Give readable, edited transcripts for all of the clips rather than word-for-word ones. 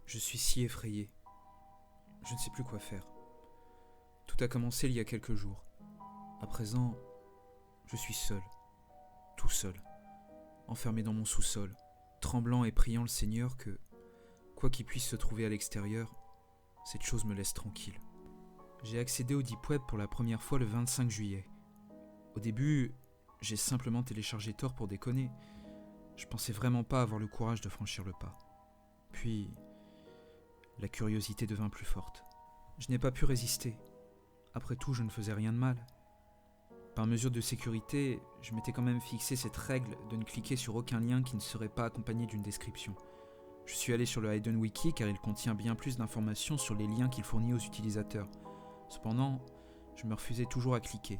Je suis si effrayé. Je ne sais plus quoi faire. Tout a commencé il y a quelques jours. À présent, je suis seul, tout seul, enfermé dans mon sous-sol, tremblant et priant le Seigneur que, quoi qu'il puisse se trouver à l'extérieur, cette chose me laisse tranquille. J'ai accédé au Deep Web pour la première fois le 25 juillet. Au début, j'ai simplement téléchargé Tor pour déconner. Je pensais vraiment pas avoir le courage de franchir le pas. Puis, la curiosité devint plus forte. Je n'ai pas pu résister. Après tout, je ne faisais rien de mal. Par mesure de sécurité, je m'étais quand même fixé cette règle de ne cliquer sur aucun lien qui ne serait pas accompagné d'une description. Je suis allé sur le Hidden Wiki car il contient bien plus d'informations sur les liens qu'il fournit aux utilisateurs. Cependant, je me refusais toujours à cliquer.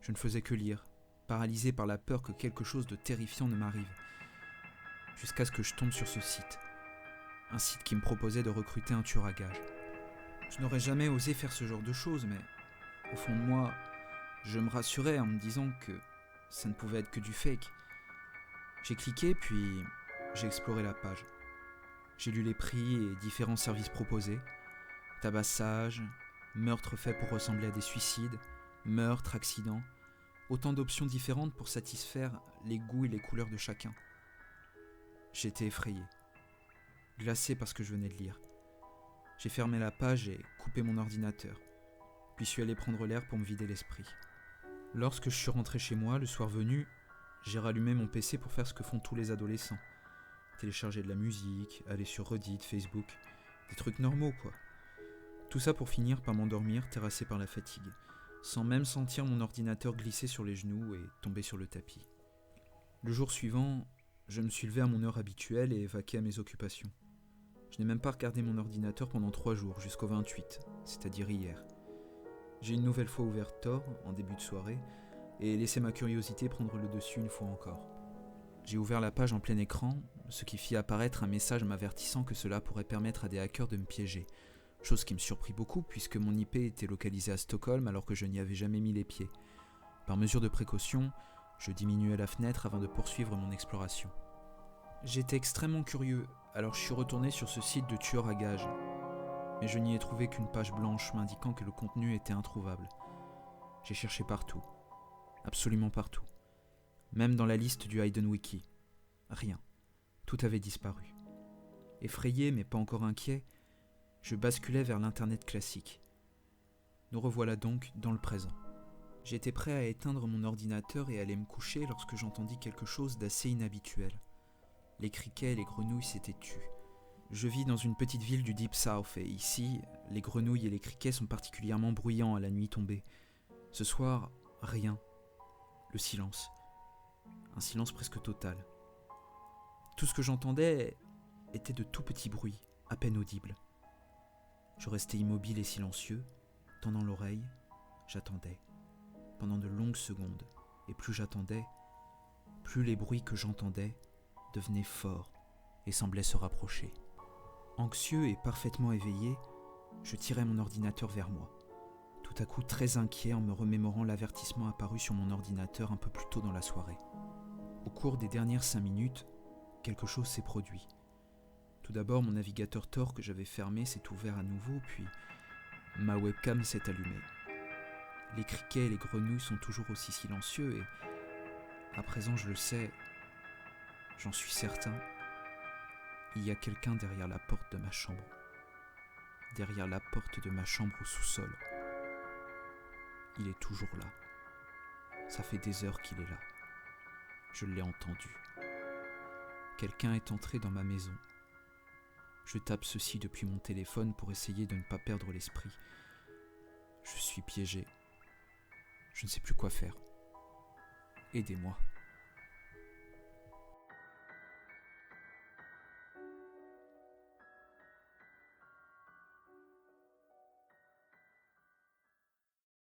Je ne faisais que lire, paralysé par la peur que quelque chose de terrifiant ne m'arrive. Jusqu'à ce que je tombe sur ce site. Un site qui me proposait de recruter un tueur à gages. Je n'aurais jamais osé faire ce genre de choses, mais au fond de moi, je me rassurais en me disant que ça ne pouvait être que du fake. J'ai cliqué, puis j'ai exploré la page. J'ai lu les prix et différents services proposés. Tabassage, meurtres faits pour ressembler à des suicides, meurtres, accidents. Autant d'options différentes pour satisfaire les goûts et les couleurs de chacun. J'étais effrayé, glacé par ce que je venais de lire. J'ai fermé la page et coupé mon ordinateur, puis suis allé prendre l'air pour me vider l'esprit. Lorsque je suis rentré chez moi, le soir venu, j'ai rallumé mon PC pour faire ce que font tous les adolescents. Télécharger de la musique, aller sur Reddit, Facebook, des trucs normaux quoi. Tout ça pour finir par m'endormir terrassé par la fatigue, sans même sentir mon ordinateur glisser sur les genoux et tomber sur le tapis. Le jour suivant, je me suis levé à mon heure habituelle et vaqué à mes occupations. Je n'ai même pas regardé mon ordinateur pendant 3 jours, jusqu'au 28, c'est-à-dire hier. J'ai une nouvelle fois ouvert Tor, en début de soirée, et laissé ma curiosité prendre le dessus une fois encore. J'ai ouvert la page en plein écran, ce qui fit apparaître un message m'avertissant que cela pourrait permettre à des hackers de me piéger, chose qui me surprit beaucoup puisque mon IP était localisé à Stockholm alors que je n'y avais jamais mis les pieds. Par mesure de précaution, je diminuais la fenêtre avant de poursuivre mon exploration. J'étais extrêmement curieux, alors je suis retourné sur ce site de tueurs à gages. Mais je n'y ai trouvé qu'une page blanche m'indiquant que le contenu était introuvable. J'ai cherché partout, absolument partout. Même dans la liste du Hidden Wiki. Rien. Tout avait disparu. Effrayé mais pas encore inquiet, je basculais vers l'internet classique. Nous revoilà donc dans le présent. J'étais prêt à éteindre mon ordinateur et à aller me coucher lorsque j'entendis quelque chose d'assez inhabituel. Les criquets et les grenouilles s'étaient tus. Je vis dans une petite ville du Deep South et ici, les grenouilles et les criquets sont particulièrement bruyants à la nuit tombée. Ce soir, rien. Le silence. Un silence presque total. Tout ce que j'entendais était de tout petits bruits, à peine audibles. Je restais immobile et silencieux, tendant l'oreille, j'attendais, pendant de longues secondes, et plus j'attendais, plus les bruits que j'entendais devenaient forts et semblaient se rapprocher. Anxieux et parfaitement éveillé, je tirais mon ordinateur vers moi, tout à coup très inquiet en me remémorant l'avertissement apparu sur mon ordinateur un peu plus tôt dans la soirée. Au cours des dernières 5 minutes, quelque chose s'est produit. Tout d'abord, mon navigateur Tor que j'avais fermé s'est ouvert à nouveau, puis ma webcam s'est allumée. Les criquets et les grenouilles sont toujours aussi silencieux et, à présent je le sais, j'en suis certain, il y a quelqu'un derrière la porte de ma chambre. Derrière la porte de ma chambre au sous-sol. Il est toujours là. Ça fait des heures qu'il est là. Je l'ai entendu. Quelqu'un est entré dans ma maison. Je tape ceci depuis mon téléphone pour essayer de ne pas perdre l'esprit. Je suis piégé. Je ne sais plus quoi faire. Aidez-moi.